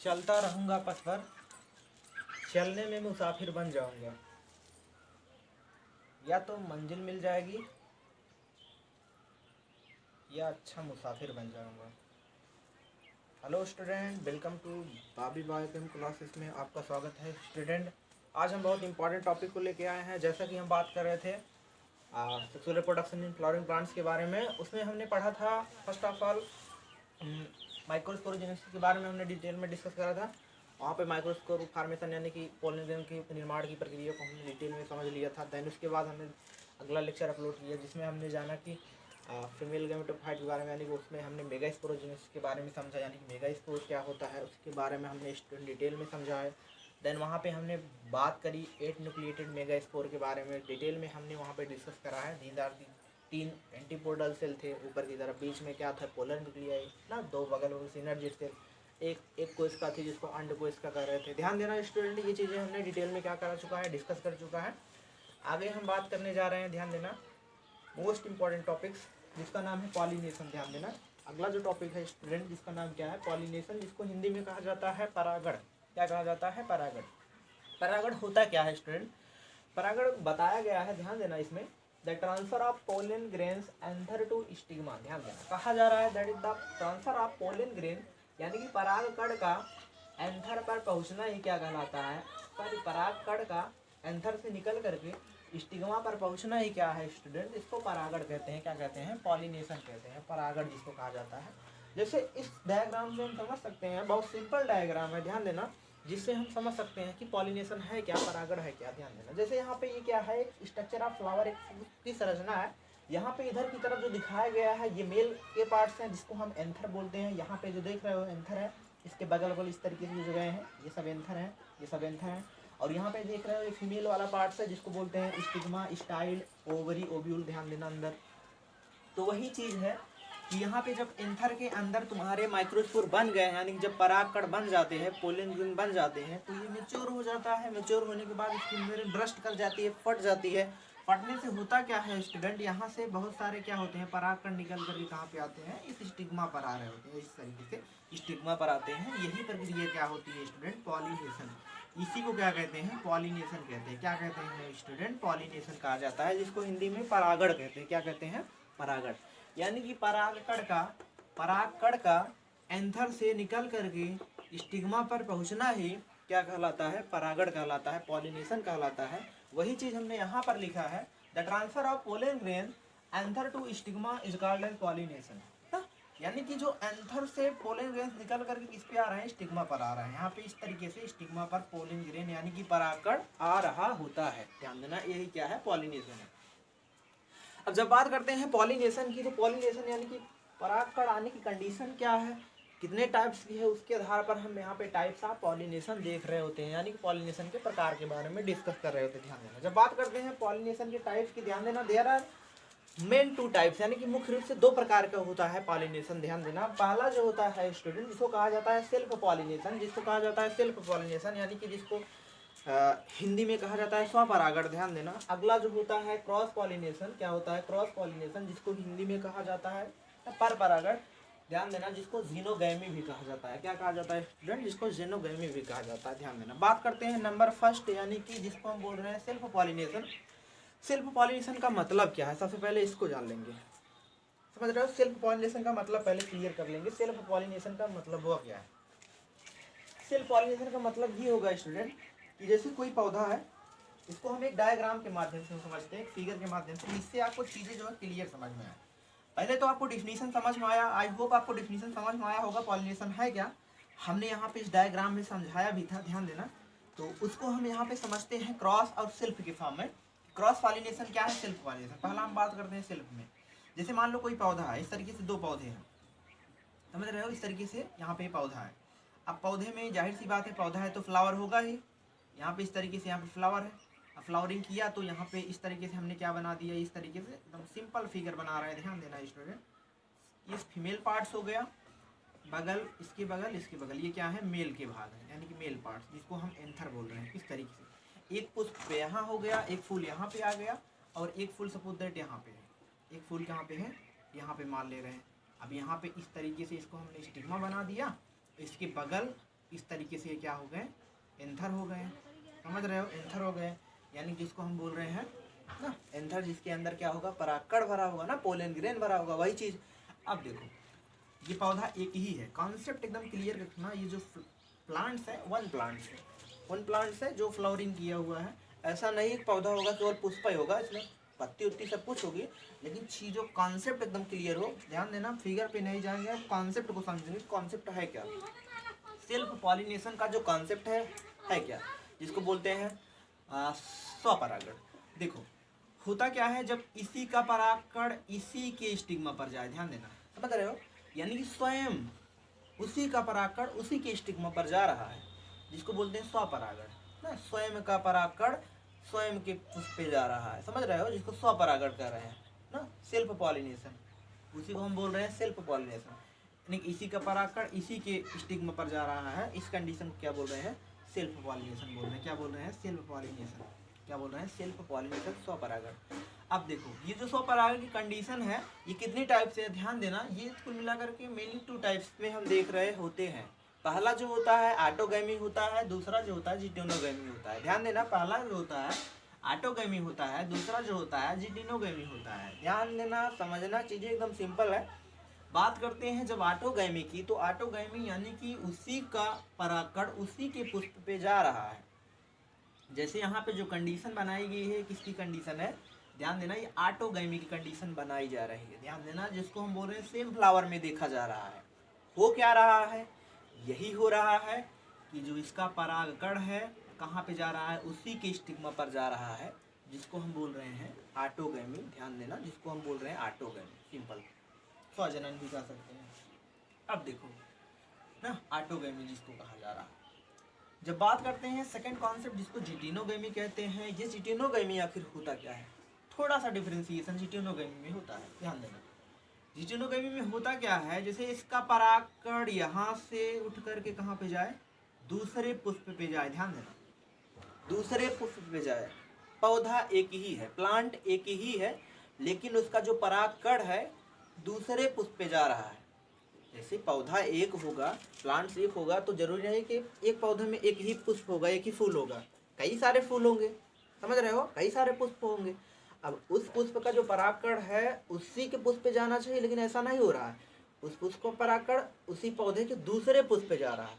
चलता रहूँगा पथ पर, चलने में मुसाफिर बन जाऊँगा, या तो मंजिल मिल जाएगी या अच्छा मुसाफिर बन जाऊँगा। Hello student, welcome to Babi biochem classes में आपका स्वागत है। स्टूडेंट, आज हम बहुत इंपॉर्टेंट टॉपिक को लेके आए हैं। जैसा कि हम बात कर रहे थे sexual reproduction in flowering plants के बारे में, उसमें हमने पढ़ा था फर्स्ट ऑफ ऑल माइक्रोस्पोरोजेनेसिस के बारे में हमने डिटेल में डिस्कस करा था। वहाँ पे माइक्रोस्कोप फॉर्मेशन यानी कि पोलन ग्रेन के निर्माण की प्रक्रिया को हमने डिटेल में समझ लिया था। देन उसके बाद हमने अगला लेक्चर अपलोड किया जिसमें हमने जाना कि फीमेल गैमेटोफाइट के बारे में, यानी कि उसमें हमने मेगास्पोरोजेनेसिस के बारे में समझा, यानी कि मेगास्पोर क्या होता है उसके बारे में हमने डिटेल में समझा है। देन वहाँ पे हमने बात करी 8 न्यूक्लिएटेड मेगास्पोर के बारे में, डिटेल में हमने वहाँ पे डिस्कस करा है। दीज आर 3 एंटीपोडल सेल थे ऊपर की तरफ, बीच में क्या था पोलर न्यूक्लियाई ना, 2 बगल में सिनर्जिड सेल, एक कोशिका थी जिसको अंड कोशिका कर रहे थे। ध्यान देना स्टूडेंट, ये चीज़ें हमने डिटेल में क्या करा चुका है, डिस्कस कर चुका है। आगे हम बात करने जा रहे हैं, ध्यान देना, मोस्ट इंपॉर्टेंट टॉपिक्स जिसका नाम है पॉलिनेशन। ध्यान देना, अगला जो टॉपिक है स्टूडेंट जिसका नाम क्या है, पॉलिनेशन, जिसको हिंदी में कहा जाता है परागण। क्या कहा जाता है, परागण। परागण होता क्या है स्टूडेंट, परागण बताया गया है, ध्यान देना, इसमें the transfer of pollen grains anther to stigma. ध्यान देना, कहा जा रहा है that is the transfer of pollen grain, यानी कि पराग कण का एंथर पर पहुंचना ही क्या कहलाता है, पराग कण का एंथर से निकल करके स्टिग्मा पर पहुंचना ही क्या है स्टूडेंट, इसको परागण कहते हैं। क्या कहते हैं, पॉलिनेशन कहते हैं, परागण जिसको कहा जाता है। जैसे इस डायग्राम से हम समझ सकते हैं, बहुत सिंपल डायग्राम है, ध्यान देना, जिससे हम समझ सकते हैं कि पॉलिनेशन है क्या, परागण है क्या। ध्यान देना, जैसे यहाँ पे ये क्या है, एक स्ट्रक्चर ऑफ फ्लावर, एक की संरचना है। यहाँ पे इधर की तरफ जो दिखाया गया है ये मेल के पार्ट्स हैं जिसको हम एंथर बोलते हैं। यहाँ पे जो देख रहे हो एंथर है, इसके बगल बगल इस तरीके से जो जगह हैं ये सब एंथर हैं, ये सब एंथर हैं। और यहाँ पे देख रहे हो ये फीमेल वाला पार्ट्स है जिसको बोलते हैं स्टिग्मा, स्टाइल, ओवरी, ओव्यूल। ध्यान देना अंदर, तो वही चीज़ है कि यहाँ पे जब एंथर के अंदर तुम्हारे माइक्रोस्पोर बन गए, यानी कि जब परागकण बन जाते हैं, पोलन ग्रेन बन जाते हैं, तो ये मेच्योर हो जाता है। मेच्योर होने के बाद इसकी मेम्ब्रेन ब्रस्ट कर जाती है, फट जाती है। फटने से होता क्या है स्टूडेंट, यहाँ से बहुत सारे क्या होते हैं, परागकण निकल कर कहाँ पे आते हैं, इस स्टिग्मा पर आ रहे होते हैं, इस तरीके से स्टिग्मा पर आते हैं। यही प्रक्रिया क्या होती है स्टूडेंट, पॉलिनेशन। इसी को क्या कहते हैं, पॉलिनेशन कहते हैं। क्या कहते हैं स्टूडेंट, पॉलिनेशन कहा जाता है, जिसको हिंदी में परागण कहते हैं। क्या कहते हैं, परागण। यानी कि परागकण का एंथर से निकल करके स्टिग्मा पर पहुंचना ही क्या कहलाता है, परागण कहलाता है, पॉलिनेशन कहलाता है। वही चीज हमने यहाँ पर लिखा है, the transfer of pollen grain anther to stigma is called as pollination. यानी कि जो एंथर से पोलन ग्रेन निकल करके किस पे आ रहे हैं, स्टिग्मा पर आ रहे हैं। यहाँ पे इस तरीके से स्टिग्मा पर पोलन ग्रेन यानी कि परागकण आ रहा होता है। ध्यान देना, यही क्या है, पॉलिनेशन है। अब जब बात करते हैं पॉलिनेशन की, तो पॉलिनेशन यानी कि परागकण आने की कंडीशन क्या है, कितने टाइप्स की है, उसके आधार पर हम यहाँ पे टाइप्स ऑफ पॉलिनेशन देख रहे होते हैं, यानी कि पॉलिनेशन के प्रकार के बारे में डिस्कस कर रहे होते हैं। ध्यान देना, जब बात करते हैं पॉलिनेशन के टाइप्स की, ध्यान देना, देयर आर मेन 2 टाइप्स, यानी कि मुख्य रूप से 2 प्रकार का होता है पॉलिनेशन। ध्यान देना, पहला जो होता है स्टूडेंट जिसको कहा जाता है सेल्फ पॉलिनेशन, जिसको कहा जाता है सेल्फ पॉलिनेशन, यानी कि जिसको हिंदी में कहा जाता है स्वपरागण। ध्यान देना, अगला जो होता है क्रॉस पॉलिनेशन। क्या होता है, क्रॉस पॉलिनेशन, जिसको हिंदी में कहा जाता है परपरागण। ध्यान देना, जिसको जीनोगैमी भी कहा जाता है। क्या कहा जाता है स्टूडेंट, जिसको जीनोगैमी भी कहा जाता है। ध्यान देना, बात करते हैं नंबर फर्स्ट, यानी कि जिसको हम बोल रहे हैं सेल्फ पॉलिनेशन। सेल्फ पॉलिनेशन का मतलब क्या है, सबसे पहले इसको जान लेंगे। समझ रहे हो, सेल्फ पॉलिनेशन का मतलब पहले क्लियर कर लेंगे। सेल्फ पॉलिनेशन का मतलब हुआ क्या है, सेल्फ पॉलिनेशन का मतलब ये होगा स्टूडेंट कि जैसे कोई पौधा है, इसको हम एक डायग्राम के माध्यम से समझते हैं, फिगर के माध्यम से, इससे आपको चीज़ें जो है क्लियर समझ में आए। पहले तो आपको डिफिनीशन समझ में आया, आई होप आपको डिफिनीशन समझ में आया होगा पॉलिनेशन है क्या। हमने यहाँ पे इस डायग्राम में समझाया भी था, ध्यान देना। तो उसको हम यहाँ पे समझते हैं क्रॉस और सेल्फ के फॉर्म में। क्रॉस पॉलिनेशन क्या है, सेल्फ पॉलिनेशन। पहला हम बात करते हैं सेल्फ में। जैसे मान लो कोई पौधा है, इस तरीके से 2 पौधे हैं, समझ रहे हो, इस तरीके से यहाँ पे पौधा है। अब पौधे में जाहिर सी बात है, पौधा है तो फ्लावर होगा ही। यहाँ पे इस तरीके से यहाँ पे फ्लावर है। अब फ्लावरिंग किया तो यहाँ पे इस तरीके से हमने क्या बना दिया, इस तरीके से एकदम सिंपल फिगर बना रहे हैं। ध्यान देना स्टूडेंट, ये फीमेल पार्ट्स हो गया, बगल, इसके बगल, इसके बगल, ये क्या है, मेल के भाग है, यानी कि मेल पार्ट्स, जिसको हम एंथर बोल रहे हैं। इस तरीके से एक पुष्प यहाँ हो गया, एक फूल यहाँ पे आ गया, और एक फूल सपोज दैट यहाँ पे है। एक फूल कहाँ पे है, यहाँ पे मान ले रहे हैं। अब यहाँ पे इस तरीके से इसको हमने स्टिग्मा बना दिया, इसके बगल इस तरीके से ये क्या हो गए, एंथर हो गए, समझ रहे हो, एंथर हो गए, यानी जिसको हम बोल रहे हैं ना एंथर, जिसके अंदर क्या होगा, परागकण भरा होगा ना, पोलन ग्रेन भरा होगा, वही चीज़। अब देखो ये पौधा एक ही है, कॉन्सेप्ट एकदम क्लियर रखना। ये जो प्लांट्स है वन प्लांट्स है जो फ्लावरिंग किया हुआ है। ऐसा नहीं एक पौधा होगा केवल पुष्प ही होगा, इसमें पत्ती उत्ती सब कुछ होगी, लेकिन चीज़ों कॉन्सेप्ट एकदम क्लियर हो। ध्यान देना, फिगर पे नहीं जाएंगे, आप कॉन्सेप्ट को समझेंगे। कॉन्सेप्ट है क्या, सेल्फ पॉलिनेशन का जो कॉन्सेप्ट है क्या, जिसको बोलते हैं स्वपरागण। देखो होता क्या है, जब इसी का परागकण इसी के स्टिग्मा पर जाए, ध्यान देना, समझ रहे हो, यानी कि स्वयं उसी का परागकण उसी के स्टिग्मा पर जा रहा है, जिसको बोलते हैं स्वपरागण ना। स्वयं का परागकण स्वयं के पुष्प पे जा रहा है, समझ रहे हो, जिसको स्वपरागण कर रहे हैं ना, सेल्फ पॉलिनेशन, उसी को हम बोल रहे हैं सेल्फ पॉलिनेशन। यानी इसी का परागकण इसी के स्टिग्मा पर जा रहा है, इस कंडीशन को क्या बोल रहे हैं, सेल्फ पॉलिनेशन बोल रहे हैं। क्या बोल रहे हैं, सेल्फ पॉलिनेशन। क्या बोल रहे हैं, सेल्फ पॉलिनेशन, स्वपरागण। अब देखो ये जो स्वपरागण की कंडीशन है, ये कितनी टाइप से है, ध्यान देना, ये कुल मिलाकर के मेनली 2 टाइप्स में हम देख रहे होते हैं। पहला जो होता है ऑटोगैमी होता है, दूसरा जो होता है जिटेनोगैमी होता है। ध्यान देना, पहला जो होता है ऑटोगैमी होता है, दूसरा जो होता है जिटेनोगैमी होता है। ध्यान देना, समझना, चीज़ें एकदम सिंपल है। बात करते हैं जब ऑटोगैमी की, तो ऑटोगैमी यानी कि उसी का परागकण उसी के पुष्प पे जा रहा है। जैसे यहाँ पे जो कंडीशन बनाई गई है, किसकी कंडीशन है, ध्यान देना, ये ऑटोगैमी की कंडीशन बनाई जा रही है। ध्यान देना, जिसको हम बोल रहे हैं सेम फ्लावर में देखा जा रहा है। हो क्या रहा है, यही हो रहा है कि जो इसका परागकण है कहाँ पे जा रहा है, उसी के स्टिग्मा पर जा रहा है, जिसको हम बोल रहे हैं ऑटोगैमी। ध्यान देना, जिसको हम बोल रहे हैं ऑटोगैमी, सिंपल स्वजनन भी कह सकते हैं। अब देखो ना, ऑटोगैमी जिसको कहा जा रहा है। जब बात करते हैं सेकंड कॉन्सेप्ट जिसको जिटेनोगैमी कहते हैं, ये जिटेनोगैमी आखिर होता क्या है, थोड़ा सा डिफरेंशिएशन जिटेनोगैमी में होता है। ध्यान देना, जिटेनोगैमी में होता क्या है, जैसे इसका परागकण यहाँ से उठ करके कहाँ पे जाए, दूसरे पुष्प पे जाए। ध्यान देना, दूसरे पुष्प पे जाए। पौधा एक ही है, प्लांट एक ही है, लेकिन उसका जो परागकण है दूसरे पुष्प पे जा रहा है। जैसे पौधा एक होगा, प्लांट्स एक होगा, तो जरूरी नहीं कि एक पौधे में एक ही पुष्प होगा, एक ही फूल होगा, कई सारे फूल होंगे, समझ रहे हो, कई सारे पुष्प होंगे। अब उस पुष्प का जो परागकण है उसी के पुष्प पे जाना चाहिए, लेकिन ऐसा नहीं हो रहा है। उस पुष्प का परागकण उसी पौधे के दूसरे पुष्प पे जा रहा है,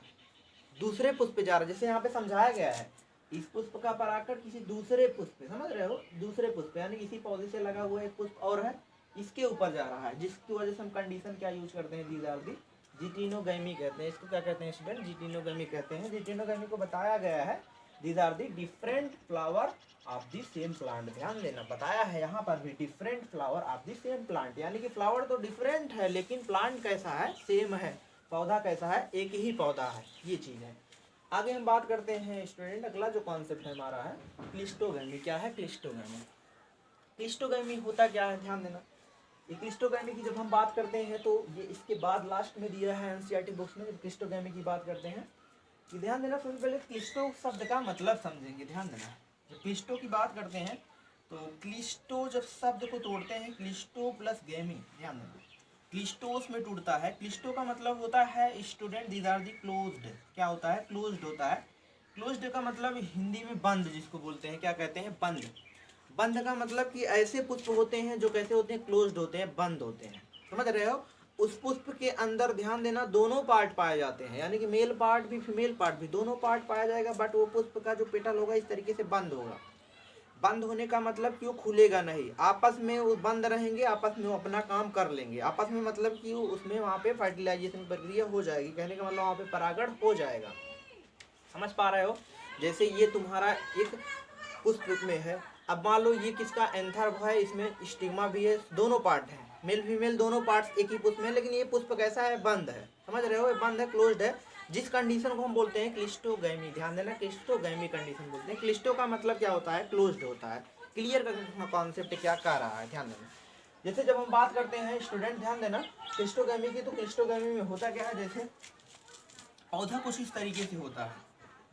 दूसरे पुष्प पे जा रहा है। जैसे यहाँ पे समझाया गया है, इस पुष्प का परागकण किसी दूसरे पुष्प पे, समझ रहे हो, दूसरे पुष्प, यानी इसी पौधे से लगा हुआ एक पुष्प और है, इसके ऊपर जा रहा है, जिसकी वजह से हम कंडीशन क्या यूज करते हैं, दीज आर दी जिटेनोगैमी कहते हैं। इसको क्या कहते हैं स्टूडेंट, जिटेनोगैमी कहते हैं। जिटेनोगैमी को बताया गया है, these are the different flower of the same plant. ध्यान देना, बताया है यहाँ पर भी different flower of the same plant, यानी कि फ्लावर तो डिफरेंट है लेकिन प्लांट कैसा है, सेम है, पौधा कैसा है, एक ही पौधा है, ये चीज़ है। आगे हम बात करते हैं स्टूडेंट, अगला जो कॉन्सेप्ट है हमारा है क्लिस्टोगैमी। क्या है क्लिस्टोगैमी, क्लिस्टोगैमी होता क्या है, ध्यान देना, ये क्लिस्टोगैमी की जब हम बात करते हैं तो ये इसके बाद लास्ट में दिया है एनसीईआरटी बुक्स में, जब क्लिस्टोगैमी की बात करते हैं कि ध्यान देना, सबसे पहले क्लिस्टो शब्द का मतलब समझेंगे। ध्यान देना, जब क्लिस्टो की बात करते हैं तो क्लिस्टो जब शब्द को तोड़ते हैं, क्लिस्टो प्लस गैमी, ध्यान देना, क्लिस्टोस में टूटता है। क्लिस्टो का मतलब होता है student, these are the closed. क्या होता है, क्लोज्ड होता है। क्लोज्ड का मतलब हिंदी में बंद, जिसको बोलते हैं, क्या कहते हैं, बंद। बंद का मतलब कि ऐसे पुष्प होते हैं जो कैसे होते हैं, क्लोज्ड होते हैं, बंद होते हैं, समझ रहे हो। उस पुष्प के अंदर ध्यान देना दोनों पार्ट पाए जाते हैं, यानी कि मेल पार्ट भी फीमेल पार्ट भी, दोनों पार्ट पाया जाएगा, बट वो पुष्प का जो पेटल होगा इस तरीके से बंद होगा। बंद होने का मतलब कि वो खुलेगा नहीं, आपस में वो बंद रहेंगे, आपस में वो अपना काम कर लेंगे, आपस में मतलब कि उसमें वहाँ पे फर्टिलाइजेशन प्रक्रिया हो जाएगी, कहने का मतलब वहाँ पे परागण हो जाएगा, समझ पा रहे हो। जैसे ये तुम्हारा एक पुष्प में है, अब मान लो ये किसका एंथर है, इसमें स्टिग्मा भी है, दोनों पार्ट हैं, मेल फीमेल दोनों पार्ट्स एक ही पुष्प में, लेकिन ये पुष्प कैसा है, बंद है, समझ रहे हो, ये बंद है, क्लोज्ड है, जिस कंडीशन को हम बोलते हैं क्लिस्टोगैमी। ध्यान देना, क्लिस्टोगैमी कंडीशन बोलते हैं। क्लिस्टो का मतलब क्या होता है, क्लोज्ड होता है। क्लियर का कॉन्सेप्ट क्या कह रहा है, ध्यान देना। जैसे जब हम बात करते हैं स्टूडेंट, ध्यान देना, क्लिस्टोगैमी की, तो क्लिस्टोगैमी में होता क्या है, जैसे पौधा कुछ इस तरीके से होता है,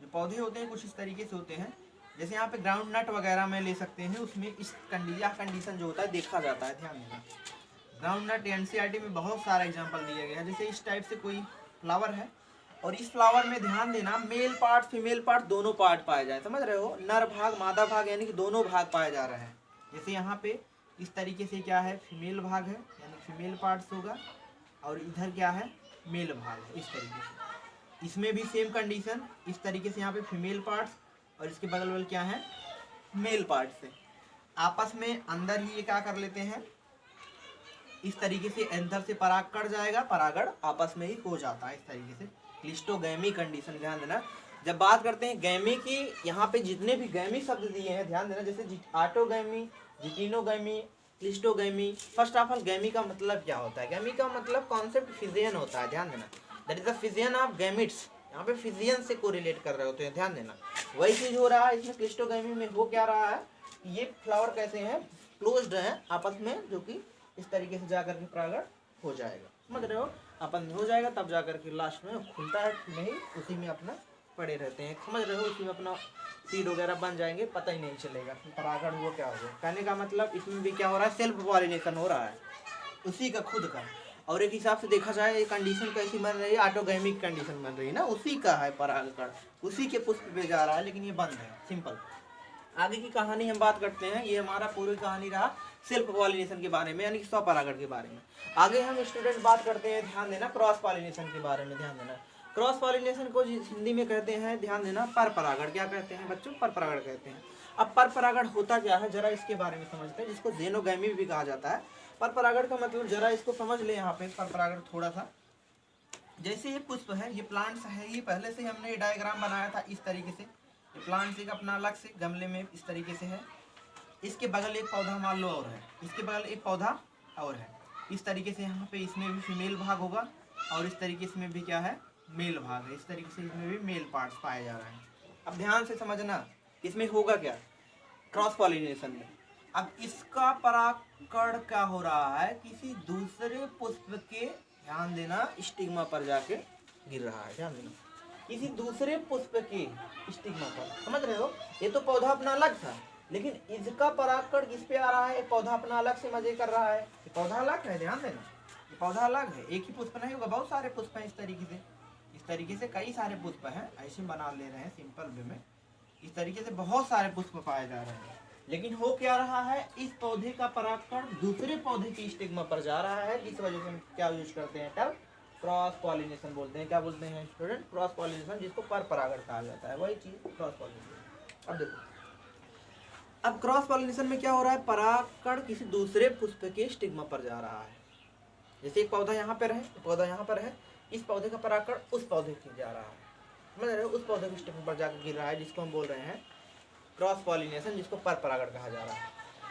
जो पौधे होते हैं कुछ इस तरीके से होते हैं, जैसे यहाँ पे ग्राउंड नट वगैरह में ले सकते हैं, उसमें इस कंडीशन जो होता है देखा जाता है। ध्यान देना, ग्राउंड नट एनसीईआरटी में बहुत सारा एग्जांपल दिया गया है। जैसे इस टाइप से कोई फ्लावर है और इस फ्लावर में ध्यान देना मेल पार्ट फीमेल पार्ट दोनों पार्ट पाए जाए, समझ रहे हो, नर भाग मादा भाग यानी कि दोनों भाग पाए जा रहे हैं। जैसे यहाँ पे इस तरीके से क्या है फीमेल भाग है यानी फीमेल पार्ट्स होगा, और इधर क्या है मेल भाग है इस तरीके से। इसमें भी सेम कंडीशन, इस तरीके से यहाँ पे फीमेल पार्ट्स और इसके बगल बगल क्या है मेल पार्ट से आपस में अंदर ही ये क्या कर लेते हैं, इस तरीके से अंदर से पराग कट जाएगा, परागण आपस में ही हो जाता है इस तरीके से। क्लिस्टोगैमी कंडीशन ध्यान देना। जब बात करते हैं गैमी की, यहाँ पे जितने भी गैमी शब्द दिए हैं ध्यान देना, जैसे autogamy, geitonogamy, cleistogamy. First of all gamy का मतलब क्या होता है, गैमी का मतलब कॉन्सेप्ट फिजियन होता है, ध्यान देना, that is the fusion of gametes. यहाँ पे फिजियन से कोरिलेट कर रहे होते हैं, ध्यान देना। वही चीज हो रहा है इसमें क्लिस्टोगैमी में। हो क्या रहा है, ये फ्लावर कैसे हैं क्लोज्ड हैं आपस में, जो कि इस तरीके से जाकर के परागण हो जाएगा, समझ रहे हो, आपस में हो जाएगा, तब जाकर के लास्ट में खुलता है नहीं, उसी में अपना पड़े रहते हैं, समझ रहे हो, उसी में अपना सीड वगैरह बन जाएंगे, पता ही नहीं चलेगा परागण हुआ क्या हुआ। कहने का मतलब इसमें भी क्या हो रहा है सेल्फ पॉलिनेशन हो रहा है उसी का खुद का। और एक हिसाब से देखा जाए ये कंडीशन कैसी बन रही है, ऑटोगैमिक कंडीशन बन रही है ना, उसी का है परागण, उसी के पुष्प पे जा रहा है, लेकिन ये बंद है, सिंपल। आगे की कहानी हम बात करते हैं, ये हमारा पूरी कहानी रहा सेल्फ पॉलिनेशन के बारे में यानी कि स्वपरागण के बारे में। आगे हम स्टूडेंट बात करते हैं, ध्यान देना, क्रॉस पॉलिनेशन के बारे में। ध्यान देना, क्रॉस पॉलिनेशन को हिंदी में कहते हैं, ध्यान देना, पर परागण। क्या कहते हैं बच्चों, पर परागण कहते हैं। अब पर परागण होता क्या है जरा इसके बारे में समझते हैं, जिसको जेनोगैमी भी कहा जाता है। पर परागण का मतलब जरा इसको समझ ले यहाँ पे, पर परागण थोड़ा सा। जैसे ये पुष्प है, ये प्लांट्स है, ये पहले से हमने ये डायग्राम बनाया था इस तरीके से। ये प्लांट्स एक अपना अलग से गमले में इस तरीके से है, इसके बगल एक पौधा मान लो और है, इसके बगल एक पौधा और है, इस तरीके से यहाँ पे इसमें भी फीमेल भाग होगा और इस तरीके इसमें भी क्या है मेल भाग है, इस तरीके से इसमें भी मेल पार्ट्स पाए जा रहे हैं। अब ध्यान से समझना इसमें होगा क्या क्रॉस पॉलिनेशन में। अब इसका परागकण क्या हो रहा है, किसी दूसरे पुष्प के, ध्यान देना, स्टिग्मा पर जाके गिर रहा है, ध्यान देना, किसी दूसरे पुष्प के स्टिग्मा पर, समझ रहे हो। ये तो पौधा अपना अलग था, लेकिन इसका परागकण किस पे आ रहा है, पौधा अपना अलग से मजे कर रहा है, ये पौधा अलग है, ध्यान देना, ये पौधा अलग है, एक ही पुष्प नहीं होगा, बहुत सारे पुष्प हैं इस तरीके से कई सारे पुष्प हैं, ऐसे बना ले रहे हैं सिंपल वे में, इस तरीके से बहुत सारे पुष्प पाए जा रहे हैं। लेकिन हो क्या रहा है, इस पौधे का परागकण दूसरे पौधे की स्टिग्मा पर जा रहा है, जिस वजह से हम क्या यूज करते हैं टर्म क्रॉस पॉलिनेशन बोलते हैं। क्या बोलते हैं स्टूडेंट, क्रॉस पॉलिनेशन, जिसको पर परागण कहा जाता है, वही चीज क्रॉस पॉलिनेशन। अब देखो, अब क्रॉस पॉलिनेशन में क्या हो रहा है, परागकण किसी दूसरे पुष्प के स्टिग्मा पर जा रहा है। जैसे एक पौधा यहाँ पर है, पौधा यहाँ पर है, इस पौधे का परागकण उस पौधे के जा रहा है, समझ रहे हो, उस पौधे के स्टिग्मा पर जाकर गिर रहा है, जिसको हम बोल रहे हैं क्रॉस पॉलिनेशन, जिसको पर परागण कहा जा रहा है।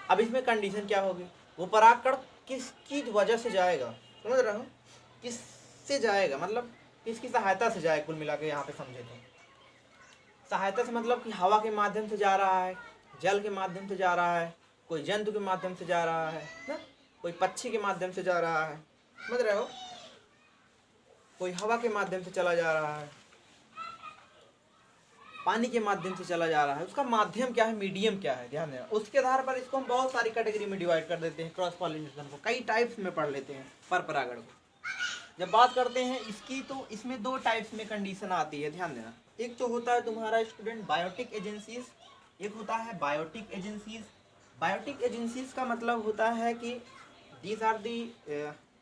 अब इसमें कंडीशन क्या होगी, वो परागकण किसकी वजह से जाएगा, समझ रहे हो, किससे जाएगा, मतलब किसकी सहायता से जाएगा, कुल मिला के यहाँ पे समझे तो। सहायता से मतलब कि हवा के माध्यम से जा रहा है, जल के माध्यम से जा रहा है, कोई जंतु के माध्यम से जा रहा है ना, कोई पक्षी के माध्यम से जा रहा है, समझ रहे हो, कोई हवा के माध्यम से चला जा रहा है, पानी के माध्यम से चला जा रहा है, उसका माध्यम क्या है, मीडियम क्या है, ध्यान देना। उसके आधार पर इसको हम बहुत सारी कैटेगरी में डिवाइड कर देते हैं, क्रॉस पॉलिनेशन को कई टाइप्स में पढ़ लेते हैं पर परागण को। जब बात करते हैं इसकी, तो इसमें दो टाइप्स में कंडीशन आती है, ध्यान देना। एक तो होता है तुम्हारा स्टूडेंट बायोटिक एजेंसीज, एक होता है बायोटिक एजेंसीज। बायोटिक एजेंसीज का मतलब होता है कि दीज आर दी,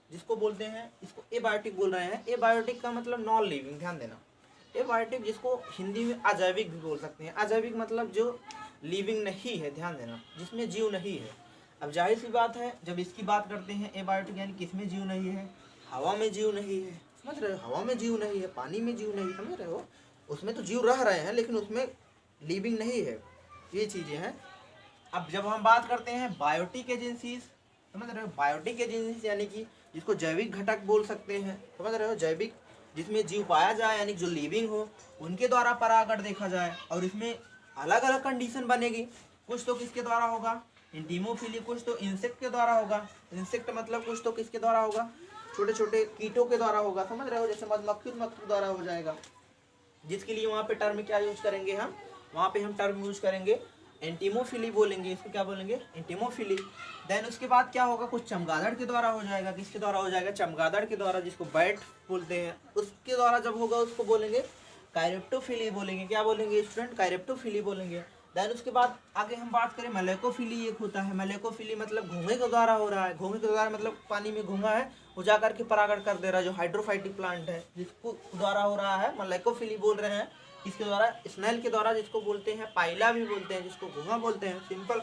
जिसको बोलते हैं, इसको एबायोटिक बोल रहे हैं। एबायोटिक का मतलब नॉन लिविंग, ध्यान देना। एबायोटिक जिसको हिंदी में अजैविक भी बोल सकते हैं। अजैविक मतलब जो लिविंग नहीं है, ध्यान देना, जिसमें जीव नहीं है। अब जाहिर सी बात है, जब इसकी बात करते हैं एबायोटिक यानी किसमें जीव नहीं है, हवा में जीव नहीं है, समझ रहे हो, हवा में जीव नहीं है, पानी में जीव नहीं, समझ रहे हो, उसमें तो जीव रह रहे हैं लेकिन उसमें लिविंग नहीं है, ये चीज़ें हैं। अब जब हम बात करते हैं बायोटिक एजेंसीज, समझ रहे हो, बायोटिक एजेंसीज यानी कि जिसको जैविक घटक बोल सकते हैं, समझ रहे हो, जैविक, जिसमें जीव पाया जाए यानी जो लिविंग हो, उनके द्वारा परागण देखा जाए। और इसमें अलग अलग कंडीशन बनेगी, कुछ तो किसके द्वारा होगा, इंटीमोफिली, कुछ तो इंसेक्ट के द्वारा होगा। इंसेक्ट मतलब कुछ तो किसके द्वारा होगा, छोटे छोटे कीटों के द्वारा होगा, समझ रहे हो, जैसे मधुमक्खी द्वारा हो जाएगा, जिसके लिए वहाँ पे टर्म क्या यूज करेंगे हम, वहाँ पे हम टर्म यूज करेंगे एंटीमोफिली बोलेंगे, इसको क्या बोलेंगे, एंटीमोफिली। देन उसके बाद क्या होगा, कुछ चमगादड़ के द्वारा हो जाएगा, किसके द्वारा हो जाएगा, चमगादड़ के द्वारा, जिसको बैट बोलते हैं, उसके द्वारा जब होगा उसको बोलेंगे कायरेप्टोफिली बोलेंगे। क्या बोलेंगे स्टूडेंट, कायरेप्टोफिली बोलेंगे। देन उसके बाद आगे हम बात करें मैलेकोफिली, एक होता है मैलेकोफिली, मतलब घोंघे के द्वारा हो रहा है। घोंघे के द्वारा मतलब पानी में घोंघा है, वो जाकर के परागण कर दे रहा है, जो हाइड्रोफाइटिक प्लांट है, जिसको द्वारा हो रहा है मैलेकोफिली बोल रहे हैं। इसके द्वारा, स्नेल के द्वारा, जिसको बोलते हैं पाइला भी बोलते हैं, जिसको घोंघा बोलते हैं, सिंपल।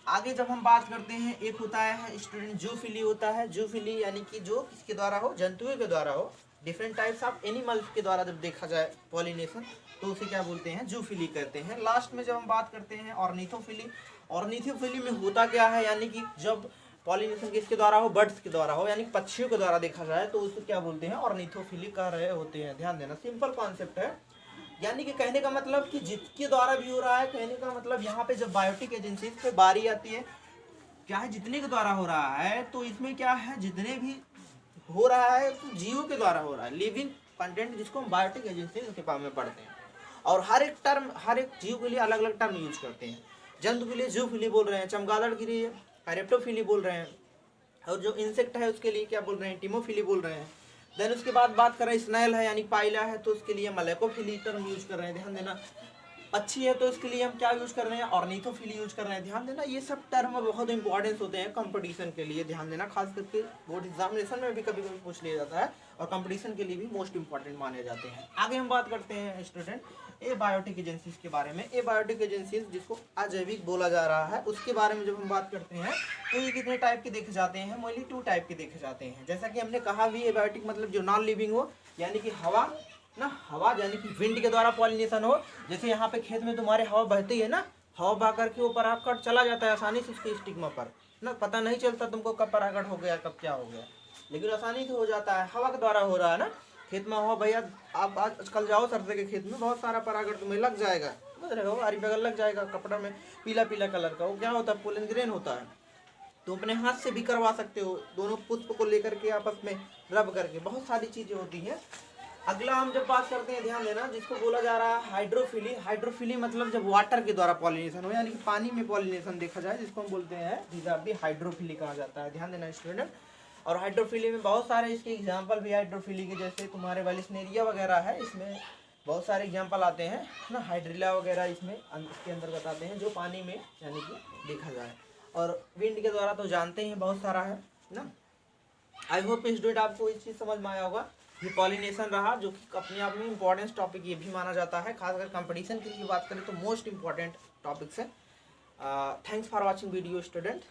आगे जब हम बात करते हैं, एक होता है स्टूडेंट जूफिली होता है। जूफिली यानी कि जो किसके द्वारा हो, जंतुओं के द्वारा हो, डिफरेंट टाइप्स ऑफ एनिमल्स के द्वारा जब देखा जाए पॉलिनेशन, तो उसे क्या बोलते हैं, जूफिली कहते हैं। लास्ट में जब हम बात करते हैं ऑर्निथोफिली, ऑर्निथोफिली में होता क्या है, यानी कि जब पॉलिनेशन किसके द्वारा हो, बर्ड्स के द्वारा हो, यानी पक्षियों के द्वारा देखा जाए, तो उसे क्या बोलते हैं, ऑर्निथोफिली कह रहे होते हैं। ध्यान देना, सिंपल कॉन्सेप्ट है। यानी कि कहने का मतलब कि जिसके द्वारा भी हो रहा है, कहने का मतलब यहाँ पे जब बायोटिक एजेंसी पे बारी आती है, क्या है, जितने के द्वारा हो रहा है, तो इसमें क्या है, जितने भी हो रहा है तो जीवों के द्वारा हो रहा है, लिविंग कंटेंट, जिसको हम बायोटिक एजेंसी के पास में पढ़ते हैं। और हर एक टर्म, हर एक जीव के लिए अलग अलग टर्म यूज करते हैं। जंतु के लिए जूफिली बोल रहे हैं, चमगादड़ के लिए कायरेप्टोफिली बोल रहे हैं, और जो इंसेक्ट है उसके लिए क्या बोल रहे हैं, टीमोफिली बोल रहे हैं। देन उसके बाद बात करें स्नेल है यानी पाइला है, तो उसके लिए मलेकोफिली टर्म यूज कर रहे हैं। ध्यान देना, अच्छी है तो इसके लिए हम क्या यूज कर रहे हैं, ऑर्निथोफिली यूज कर रहे हैं। ध्यान देना, ये सब टर्म बहुत इंपॉर्टेंस होते हैं कंपटीशन के लिए। ध्यान देना, खास करके बोर्ड एग्जामिनेशन में भी कभी कभी पूछ लिया जाता है, और कंपटीशन के लिए भी मोस्ट इंपॉर्टेंट माने जाते हैं। आगे हम बात करते हैं स्टूडेंट एबायोटिक एजेंसीज के बारे में। एबायोटिक एजेंसीज, जिसको अजैविक बोला जा रहा है, उसके बारे में जब हम बात करते हैं, तो ये कितने टाइप के देखे जाते हैं, मोस्टली 2 टाइप के देखे जाते हैं। जैसा कि हमने कहा भी, एबायोटिक मतलब जो नॉन लिविंग हो, यानी कि हवा ना, हवा यानी कि विंड के द्वारा पॉलिनेशन हो। जैसे यहाँ पे खेत में तुम्हारे हवा बहती है ना, हवा बह करके वो परागण चला जाता है आसानी से उसके स्टिग्मा पर ना, पता नहीं चलता तुमको कब परागण हो गया, कब क्या हो गया, लेकिन आसानी से हो जाता है, हवा के द्वारा हो रहा है ना। खेत में हवा, भैया आप आजकल जाओ सरसों के खेत में, बहुत सारा परागण तुम्हें लग जाएगा, समझ रहे हो, हरी बगल लग जाएगा, कपड़ा में पीला पीला कलर का, वो क्या होता है, पोलन ग्रेन होता है। तो अपने हाथ से भी करवा सकते हो, दोनों पुष्प को लेकर के आपस में रब करके, बहुत सारी चीजें होती हैं। अगला हम जब बात करते हैं, ध्यान देना, जिसको बोला जा रहा है हाइड्रोफिली। हाइड्रोफिली मतलब जब वाटर के द्वारा पॉलिनेशन हो, यानी कि पानी में पॉलिनेशन देखा जाए, जिसको हम बोलते हैं भी हाइड्रोफिली कहा जाता है। ध्यान देना स्टूडेंट। और हाइड्रोफिली में बहुत सारे इसके एग्जाम्पल भी हाइड्रोफिली के, जैसे तुम्हारे वालिसनेरिया वगैरह है, इसमें बहुत सारे एग्जाम्पल आते हैं ना, हाइड्रिला वगैरह इसमें इसके अंदर बताते हैं, जो पानी में यानी कि देखा जाए। और विंड के द्वारा तो जानते हैं बहुत सारा है ना। आई होप स्टूडेंट आपको इस चीज़ समझ में आया होगा। ये पॉलिनेशन रहा, जो कि अपने आप में इंपॉर्टेंट टॉपिक ये भी माना जाता है, खासकर कंपटीशन के लिए बात करें तो मोस्ट इंपॉर्टेंट टॉपिक्स है। Thanks for watching video student.